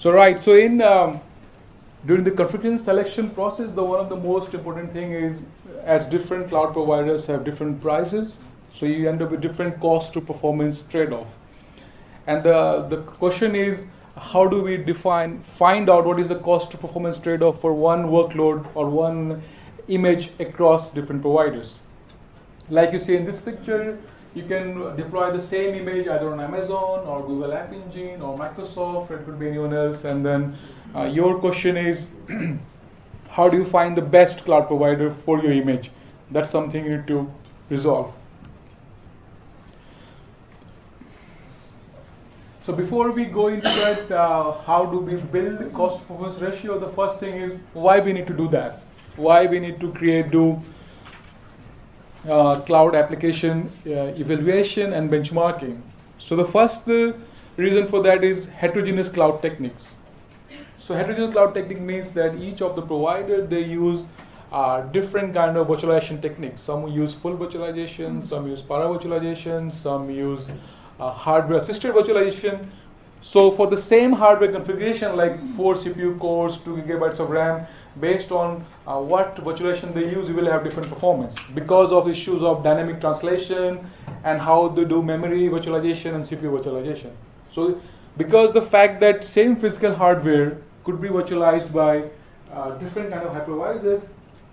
So in during the configuration selection process, the one of the most important thing is, as different cloud providers have different prices, so you end up with different cost to performance trade-off. And the question is, how do we find out what is the cost to performance trade-off for one workload or one image across different providers? Like you see in this picture, you can deploy the same image either on Amazon or Google App Engine or Microsoft, or it could be anyone else. And then your question is, how do you find the best cloud provider for your image? That's something you need to resolve. So before we go into that, how do we build cost performance ratio? The first thing is why we need to do that. Why we need to do cloud application evaluation and benchmarking. So the first reason for that is heterogeneous cloud techniques. So heterogeneous cloud technique means that each of the provider, they use different kind of virtualization techniques. Some use full virtualization, some use para virtualization, some use hardware assisted virtualization. So for the same hardware configuration, like 4 CPU cores, 2 gigabytes of RAM, based on what virtualization they use, you will have different performance because of issues of dynamic translation and how they do memory virtualization and CPU virtualization. So because the fact that same physical hardware could be virtualized by different kind of hypervisors,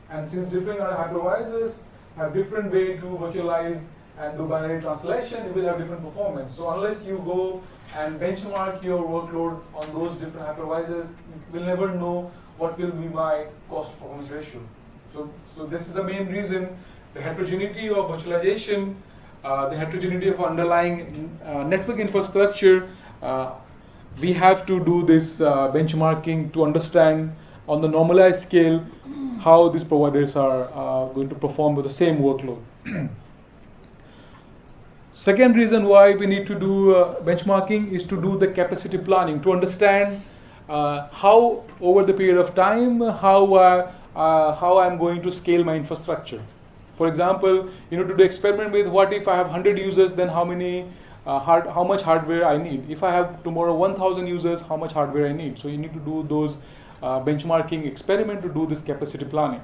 and since different kind of hypervisors have different way to virtualize and do binary translation, you will have different performance. So unless you go and benchmark your workload on those different hypervisors, you will never know what will be my cost performance ratio. So this is the main reason, the heterogeneity of virtualization, the heterogeneity of underlying network infrastructure, we have to do this benchmarking to understand on the normalized scale how these providers are going to perform with the same workload. Second reason why we need to do benchmarking is to do the capacity planning, to understand how over the period of time, how I'm going to scale my infrastructure. For example, you know, to do experiment with what if I have 100 users, then how much hardware I need. If I have tomorrow 1,000 users, how much hardware I need. So you need to do those benchmarking experiment to do this capacity planning.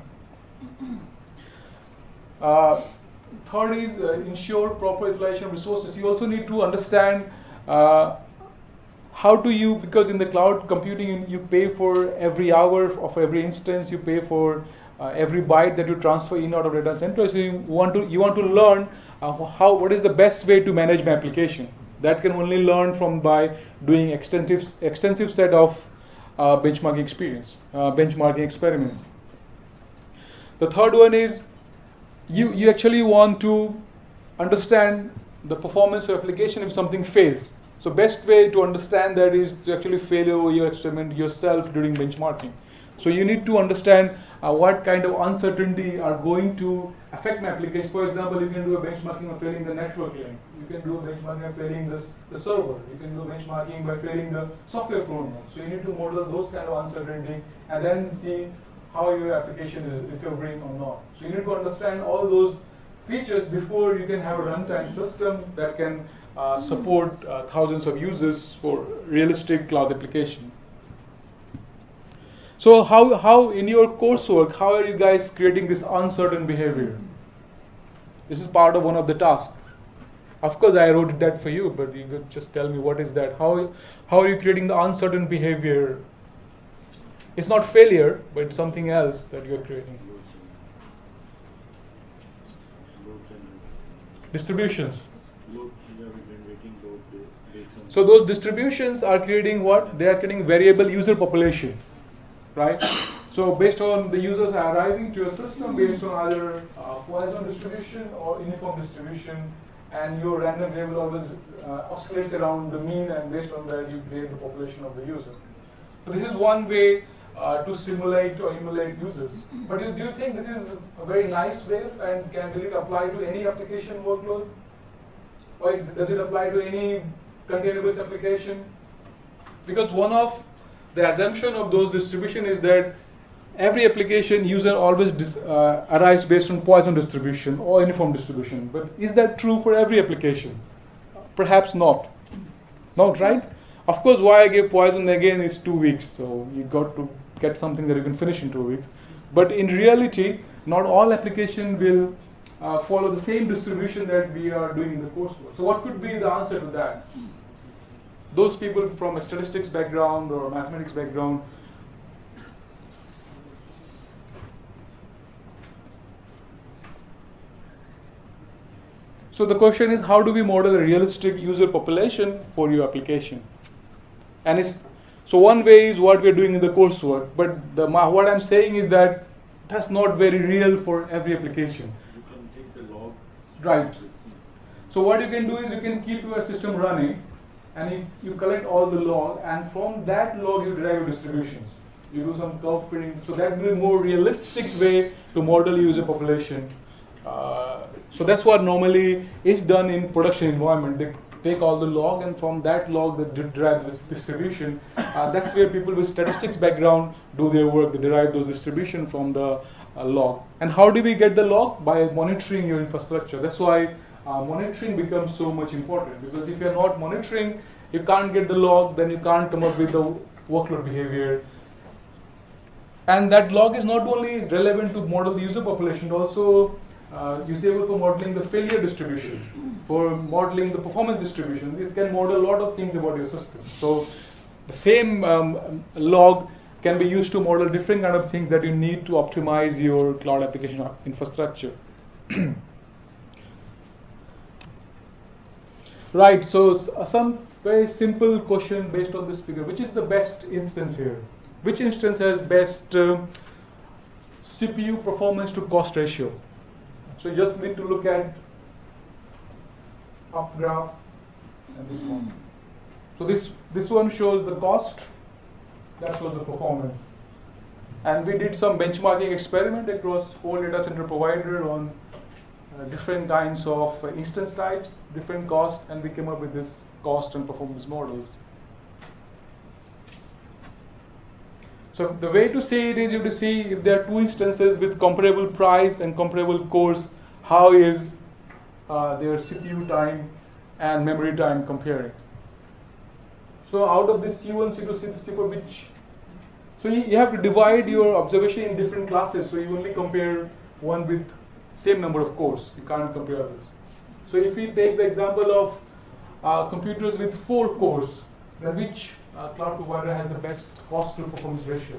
Third is ensure proper utilization of resources. You also need to understand how do you, because in the cloud computing you pay for every hour of every instance, you pay for every byte that you transfer in out of data center. So you want to learn what is the best way to manage my application. That can only learn by doing extensive set of benchmarking experiments. The third one is you actually want to understand the performance of application if something fails. So best way to understand that is to actually fail your experiment yourself during benchmarking. So you need to understand what kind of uncertainty are going to affect my application. For example, you can do a benchmarking of failing the network link. You can do a benchmarking of failing the server. You can do benchmarking by failing the software flow node. So you need to model those kind of uncertainty and then see how your application is recovering or not. So you need to understand all those features before you can have a runtime system that can support thousands of users for realistic cloud application. So how in your coursework, how are you guys creating this uncertain behavior? This is part of one of the tasks. Of course, I wrote that for you, but you could just tell me what is that? How are you creating the uncertain behavior? It's not failure, but it's something else that you're creating. Distributions. So those distributions are creating what? They are creating variable user population, right? So based on the users are arriving to your system based on either Poisson distribution or uniform distribution, and your random variable always oscillates around the mean, and based on that you create the population of the user. So this is one way to simulate or emulate users. But do you think this is a very nice way, and can it apply to any application workload? Or does it apply to any container-based application? Because one of the assumption of those distribution is that every application user always arrives based on Poisson distribution or uniform distribution. But is that true for every application? Perhaps not. Not right? Of course, why I gave Poisson again is 2 weeks, so you got to get something that you can finish in 2 weeks. But in reality, not all application will follow the same distribution that we are doing in the coursework. So what could be the answer to that? Those people from a statistics background or mathematics background, so the question is, how do we model a realistic user population for your application? And so one way is what we're doing in the coursework, but what I'm saying is that that's not very real for every application. You can take the log. Right. So what you can do is you can keep your system running, and you collect all the log, and from that log you derive your distributions. You do some curve fitting, so that will be a more realistic way to model user population. So that's what normally is done in production environment. They take all the log, and from that log they derive this distribution. That's where people with statistics background do their work. They derive those distribution from the log. And how do we get the log? By monitoring your infrastructure. That's why monitoring becomes so much important, because if you're not monitoring, you can't get the log, then you can't come up with the workload behavior. And that log is not only relevant to model the user population, but also usable for modeling the failure distribution, for modeling the performance distribution. This can model a lot of things about your system. So the same log can be used to model different kind of things that you need to optimize your cloud application infrastructure. Right, so some very simple question based on this figure. Which is the best instance here? Which instance has best CPU performance to cost ratio? So you just need to look at up graph and this one. So this one shows the cost, that shows the performance. And we did some benchmarking experiment across 4 data center provider on different kinds of instance types, different cost, and we came up with this cost and performance models. So the way to see it is you have to see if there are 2 instances with comparable price and comparable cores, how is their CPU time and memory time comparing. So out of this C1, C2, C4, which, so you have to divide your observation in different classes, so you only compare one with same number of cores, you can't compare others. So if we take the example of computers with 4 cores, then which cloud provider has the best cost to performance ratio?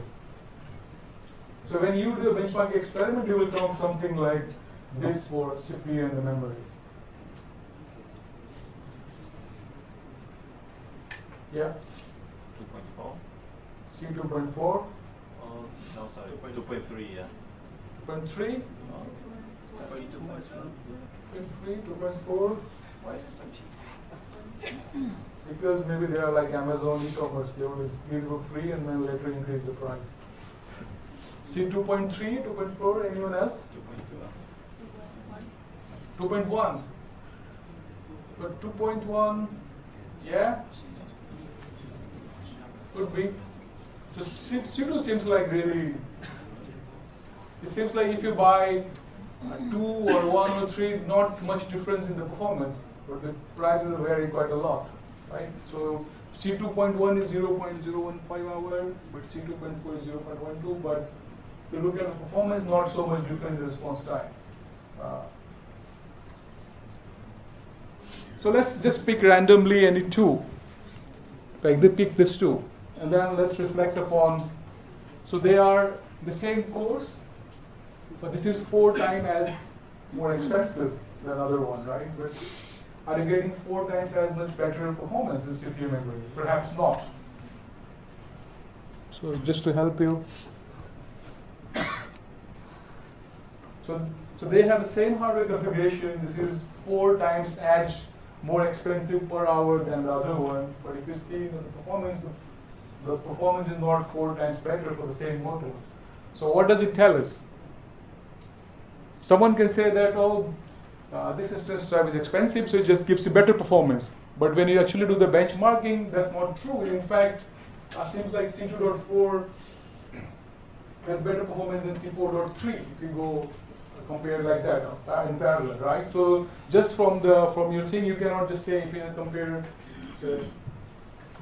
So when you do a benchmarking experiment, you will come something like this for CPU and the memory. Yeah? 2.4. C2.4. No, sorry, 2.3, yeah. 2.3. 2.2 as well. 2.3, 2.4. Why is it so cheap? Because maybe they are like Amazon e-commerce. They will give you free and then later increase the price. C2.3, 2.4, anyone else? 2.2. 2.1. But 2.1, yeah? Could be. So C2 seems like really, it seems like if you buy 2 or 1 or 3, not much difference in the performance, but the prices vary quite a lot, right? So C2.1 is 0.015 hour, but C2.4 is 0.12, but if you look at the performance, not so much different in response time. So let's just pick randomly any 2, like they pick this 2, and then let's reflect upon, so they are the same cores, but this is 4 times as more expensive than other one, right? But are you getting 4 times as much better performance in CPU memory? Perhaps not. So just to help you. So they have the same hardware configuration. This is 4 times as more expensive per hour than the other one. But if you see the performance is not 4 times better for the same model. So what does it tell us? Someone can say that, this instance type is expensive, so it just gives you better performance. But when you actually do the benchmarking, that's not true. In fact, it seems like C2.4 has better performance than C4.3 if you go compare like that in parallel, right? So just from your thing, you cannot just say if you compare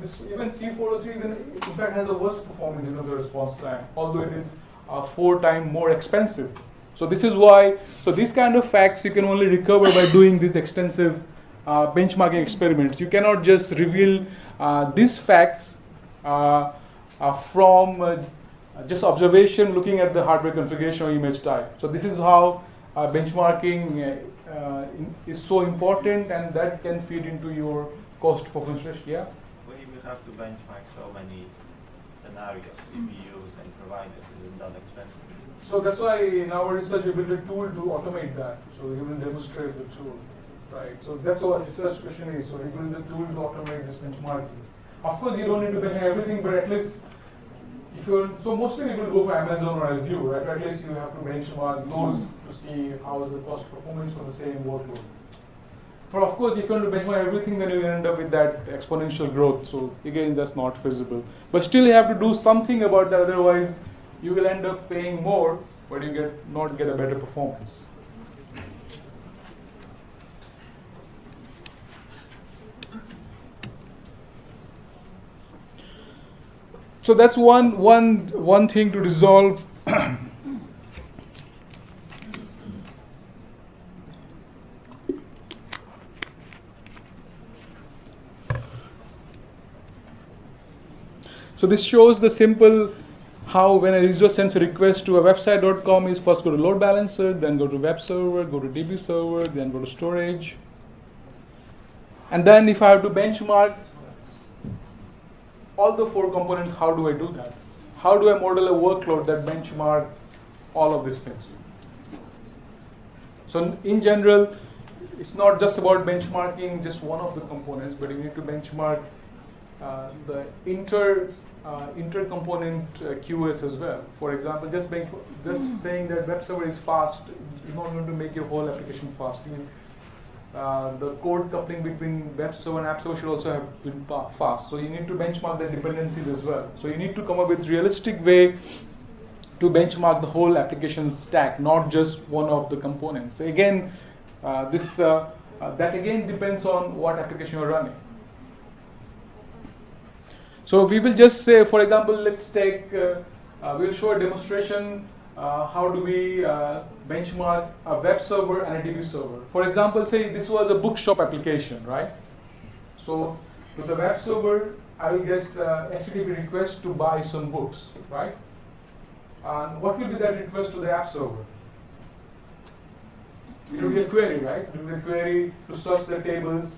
This even C403 even in fact has the worst performance in terms of response time, although it is 4 times more expensive. So this is why. So these kind of facts you can only recover by doing these extensive benchmarking experiments. You cannot just reveal these facts from just observation looking at the hardware configuration or image type. So this is how benchmarking is so important, and that can feed into your cost performance ratio. Yeah. Well, if you have to benchmark so many scenarios, CPUs and providers, isn't that expensive? So that's why in our research we built a tool to automate that. So we will demonstrate the tool, right? So that's what research question is. So we built a tool to automate this benchmarking. Of course, you don't need to benchmark everything, but at least if you're, so mostly people go for Amazon or Azure, right? At least you have to benchmark those to see how is the cost performance for the same workload. But of course, if you want to benchmark everything, then you end up with that exponential growth. So again, that's not feasible. But still, you have to do something about that. Otherwise, you will end up paying more, but you not get a better performance. So that's one thing to resolve. So this shows the simple how when a user sends a request to a website.com is first go to load balancer, then go to web server, go to DB server, then go to storage. And then if I have to benchmark all the 4 components, how do I do that? How do I model a workload that benchmark all of these things? So in general, it's not just about benchmarking just one of the components, but you need to benchmark the inter-component QoS as well. For example, just saying that web server is fast is not going to make your whole application fast. The code coupling between web server and app server should also have been fast. So you need to benchmark the dependencies as well. So you need to come up with realistic way to benchmark the whole application stack, not just one of the components. So again, that again depends on what application you're running. So we will just say, for example, let's take, we'll show a demonstration, how do we benchmark a web server and a DB server. For example, say this was a bookshop application, right? So with the web server, I will get HTTP request to buy some books, right? And what will be that request to the app server? It will be a query, right? It will be a query to search the tables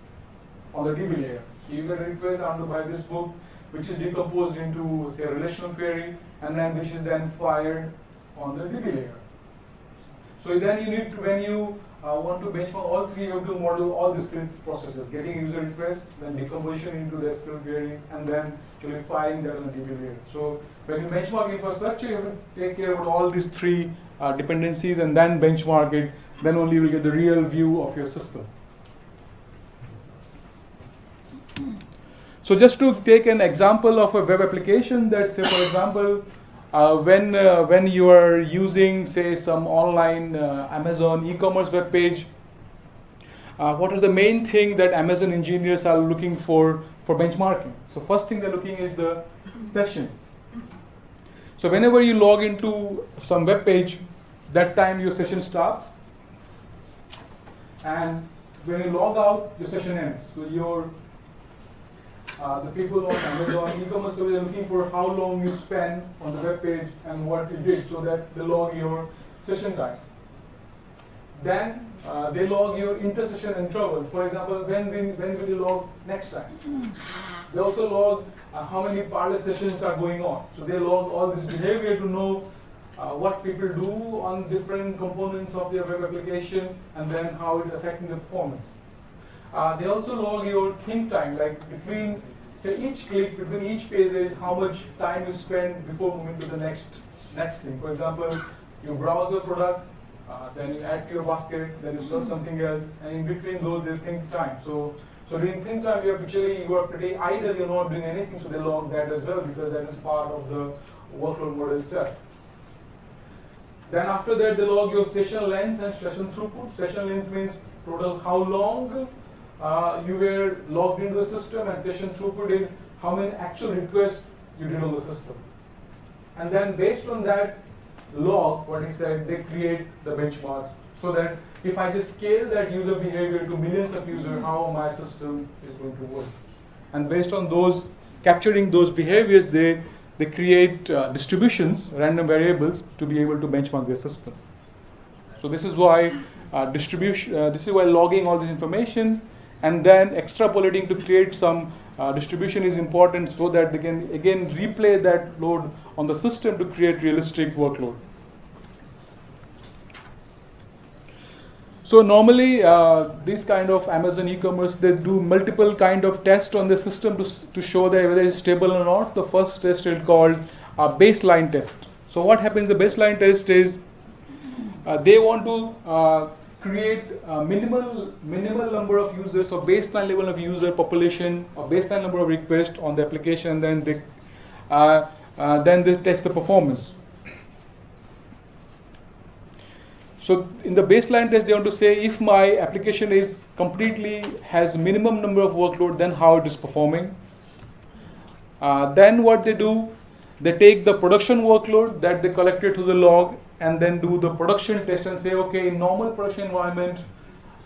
on the DB layer. You get a request, I want to buy this book, which is decomposed into, say, a relational query, and then which is then fired on the DB layer. So then you need to, when you want to benchmark all 3, you have to model all these 3 processes: getting user request, then decomposition into the SQL query, and then firing that on the DB layer. So when you benchmark infrastructure, you have to take care of all these 3 dependencies and then benchmark it. Then only you will get the real view of your system. So just to take an example of a web application that, say, for example, when you are using, say, some online Amazon e-commerce web page, what are the main thing that Amazon engineers are looking for benchmarking? So first thing they're looking is the session. So whenever you log into some web page, that time your session starts, and when you log out, your session ends. So the people on Amazon e-commerce service are looking for how long you spend on the web page and what you did, so that they log your session time. Then they log your inter-session intervals. For example, when will you log next time? They also log how many parallel sessions are going on. So they log all this behavior to know what people do on different components of their web application, and then how it's affecting the performance. They also log your think time, like between, say, each click, between each page, how much time you spend before moving to the next thing. For example, you browse a product, then you add to your basket, then you search something else, and in between those, they think time. So during think time, you are pretty idle, you're not doing anything, so they log that as well, because that is part of the workload model itself. Then after that, they log your session length and session throughput. Session length means total how long you were logged into the system, and session throughput is how many actual requests you did on the system. And then based on that log, what he said, they create the benchmarks so that if I just scale that user behavior to millions of users, how my system is going to work. And based on those, capturing those behaviors, they create distributions, random variables, to be able to benchmark their system. So this is why this is why logging all this information and then extrapolating to create some distribution is important so that they can again replay that load on the system to create realistic workload. So normally these kind of Amazon e-commerce, they do multiple kind of tests on the system to show that whether it's stable or not. The first test is called a baseline test. So what happens in the baseline test is they want to create a minimal number of users, or baseline level of user population, or baseline number of requests on the application, and then they test the performance. So in the baseline test, they want to say if my application is completely has minimum number of workload, then how it is performing. Then what they do, they take the production workload that they collected to the log and then do the production test and say, okay, in normal production environment,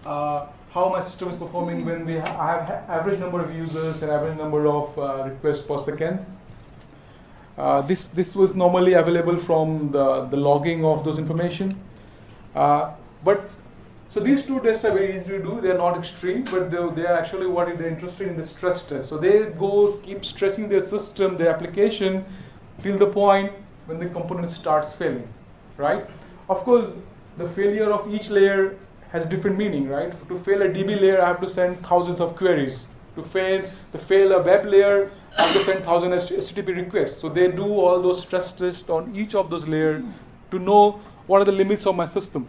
how my system is performing when I have average number of users and average number of requests per second. This was normally available from the logging of those information. So these two tests are very easy to do. They are not extreme, but they are actually what they're interested in the stress test. So they keep stressing their system, their application, till the point when the component starts failing, right? Of course, the failure of each layer has different meaning, right? To fail a DB layer, I have to send thousands of queries. To fail a web layer, I have to send 1,000 HTTP requests. So they do all those stress tests on each of those layers to know what are the limits of my system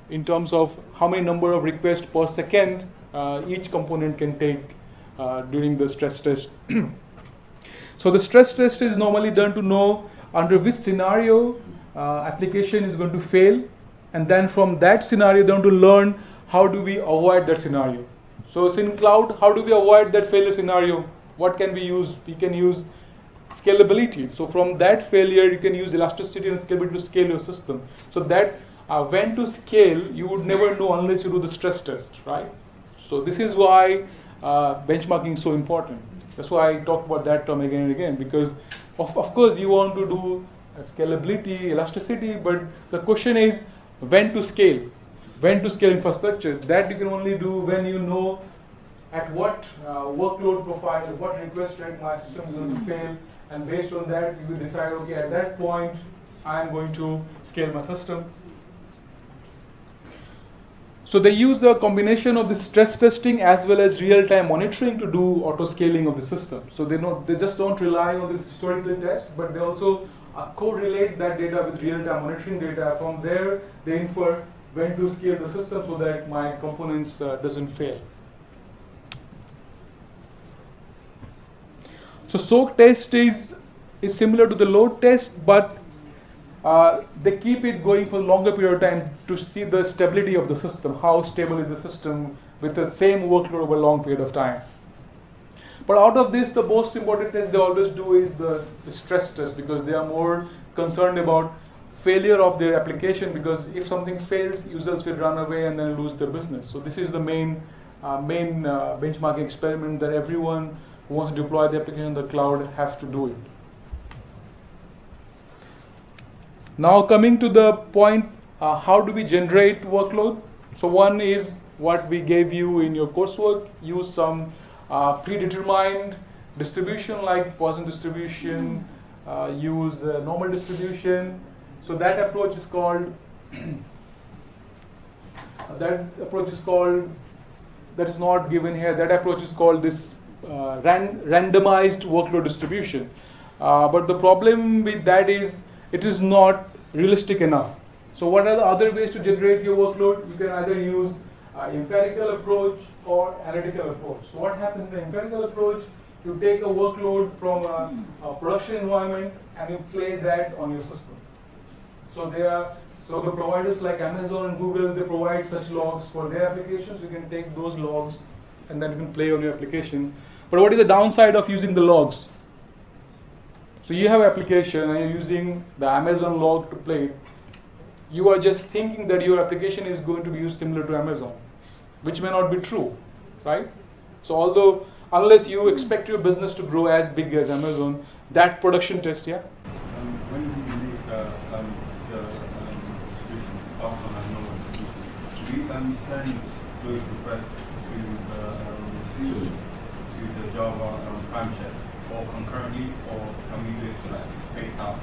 in terms of how many number of requests per second each component can take during the stress test. So the stress test is normally done to know under which scenario application is going to fail, and then from that scenario they want to learn how do we avoid that scenario. So it's in cloud, how do we avoid that failure scenario? What can we use? We can use scalability. So from that failure, you can use elasticity and scalability to scale your system. So that when to scale, you would never know unless you do the stress test, right? So this is why benchmarking is so important. That's why I talk about that term again and again, because of course you want to do scalability, elasticity, but the question is when to scale infrastructure. That you can only do when you know at what workload profile, what request rate my system is going to fail, and based on that you will decide, okay, at that point I am going to scale my system. So they use a combination of the stress testing as well as real-time monitoring to do auto-scaling of the system. So they just don't rely on this historical test, but they also correlate that data with real-time monitoring data. From there, they infer when to scale the system so that my components doesn't fail. So soak test is similar to the load test, but they keep it going for a longer period of time to see the stability of the system, how stable is the system with the same workload over a long period of time. But out of this, the most important test they always do is the stress test, because they are more concerned about failure of their application, because if something fails, users will run away and then lose their business. So this is the main benchmarking experiment that everyone who wants to deploy the application in the cloud have to do it. Now coming to the point, how do we generate workload? So one is what we gave you in your coursework, use some predetermined distribution like Poisson distribution, use normal distribution. So that approach is called, that is not given here, that approach is called this randomized workload distribution. But the problem with that is, it is not realistic enough. So what are the other ways to generate your workload? You can either use empirical approach or analytical approach. So what happens in the empirical approach? You take a workload from a production environment and you play that on your system. So the providers like Amazon and Google, they provide such logs for their applications. You can take those logs and then you can play on your application. But what is the downside of using the logs? So you have an application and you're using the Amazon log to play it. You are just thinking that your application is going to be used similar to Amazon, which may not be true, right? So although, unless you expect your business to grow as big as Amazon, that production test, yeah? When do you believe the distribution of unknown, do you send those requests to the Java branches, or concurrently, or can we do it like spaced out?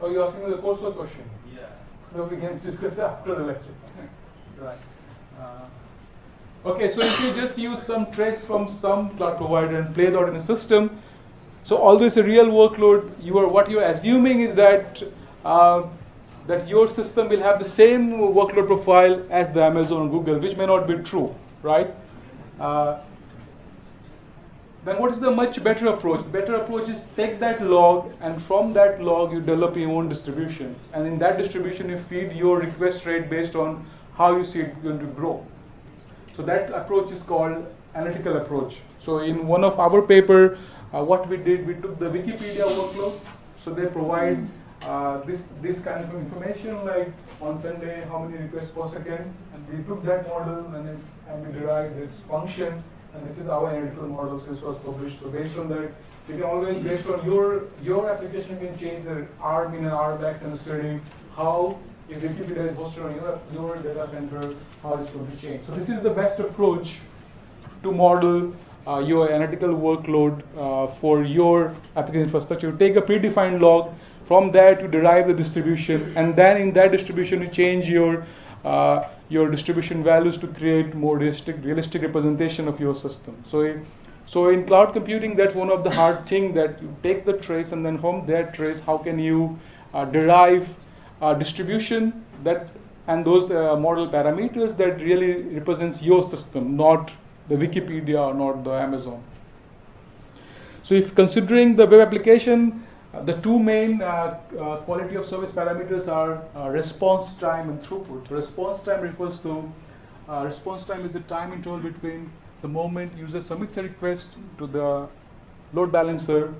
Oh, you're asking me the coursework question? Yeah. So we can discuss that after the lecture. Right. Okay, so if you just use some trace from some cloud provider and play that in a system, so although it's a real workload, what you're assuming is that that your system will have the same workload profile as the Amazon or Google, which may not be true, right? Then what is the much better approach? The better approach is take that log, and from that log you develop your own distribution. And in that distribution you feed your request rate based on how you see it going to grow. So that approach is called analytical approach. So in one of our paper, what we did, we took the Wikipedia workload. So they provide this kind of information, like on Sunday, how many requests per second. And we took that model and we derived this function. And this is our analytical model. So this was published. So based on that, you can always, based on your application, you can change the RMIN and RBACs and study how, if Wikipedia is hosted on your data center, how it's going to change. So this is the best approach to model your analytical workload for your application infrastructure. You take a predefined log, from that you derive the distribution, and then in that distribution you change your distribution values to create more realistic representation of your system. So in cloud computing, that's one of the hard things, that you take the trace, and then from that trace, how can you derive distribution that and those model parameters that really represents your system, not the Wikipedia or not the Amazon. So if considering the web application, the two main quality of service parameters are response time and throughput. Response time refers to response time is the time interval between the moment user submits a request to the load balancer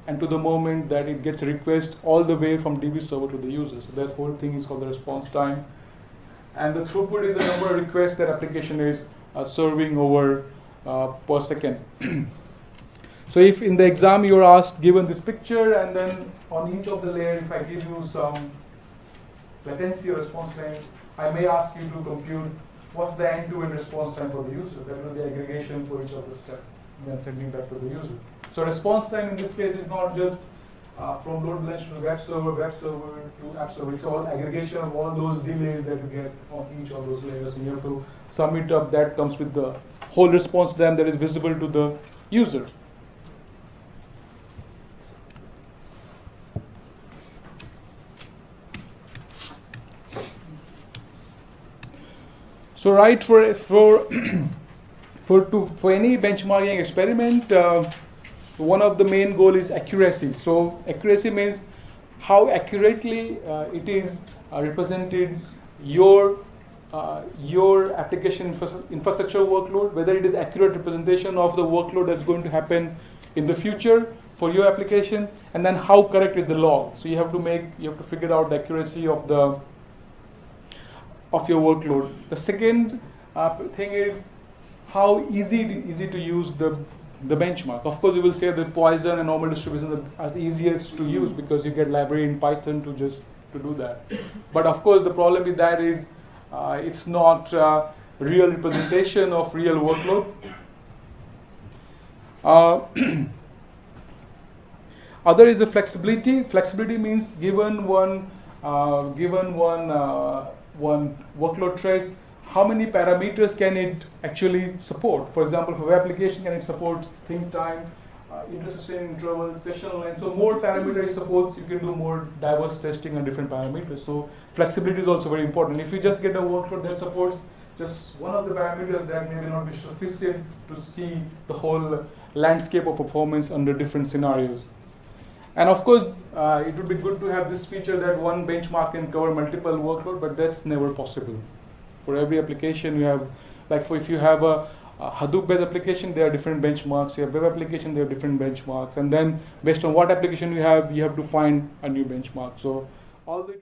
and to the moment that it gets a request all the way from DB server to the user. So this whole thing is called the response time. And the throughput is the number of requests that application is serving over per second. So if in the exam you are asked, given this picture, and then on each of the layers, if I give you some latency or response time, I may ask you to compute what's the end-to-end response time for the user. That will be the aggregation for each of the steps, and then sending that to the user. So response time in this case is not just from load balancer to web server to app server. It's all aggregation of all those delays that you get on each of those layers, and you have to sum it up. That comes with the whole response time that is visible to the user. So right for any benchmarking experiment, one of the main goal is accuracy. So accuracy means how accurately it is represented your application infrastructure workload, whether it is accurate representation of the workload that's going to happen in the future for your application, and then how correct is the log. So you have to figure out the accuracy of your workload. The second thing is how easy to use the benchmark. Of course, you will say that Poisson and normal distributions are the easiest to use because you get library in Python to do that. But of course, the problem with that is it's not real representation of real workload. Other is the flexibility. Flexibility means given one workload trace, how many parameters can it actually support? For example, for web application, can it support think time, intersession intervals, session length? So more parameter it supports, you can do more diverse testing on different parameters. So flexibility is also very important. If you just get a workload that supports just one of the parameters, that may not be sufficient to see the whole landscape of performance under different scenarios. And of course, it would be good to have this feature that one benchmark can cover multiple workload, but that's never possible. For every application, you have, like if you have a Hadoop-based application, there are different benchmarks. You have web application, there are different benchmarks. And then based on what application you have to find a new benchmark. So all the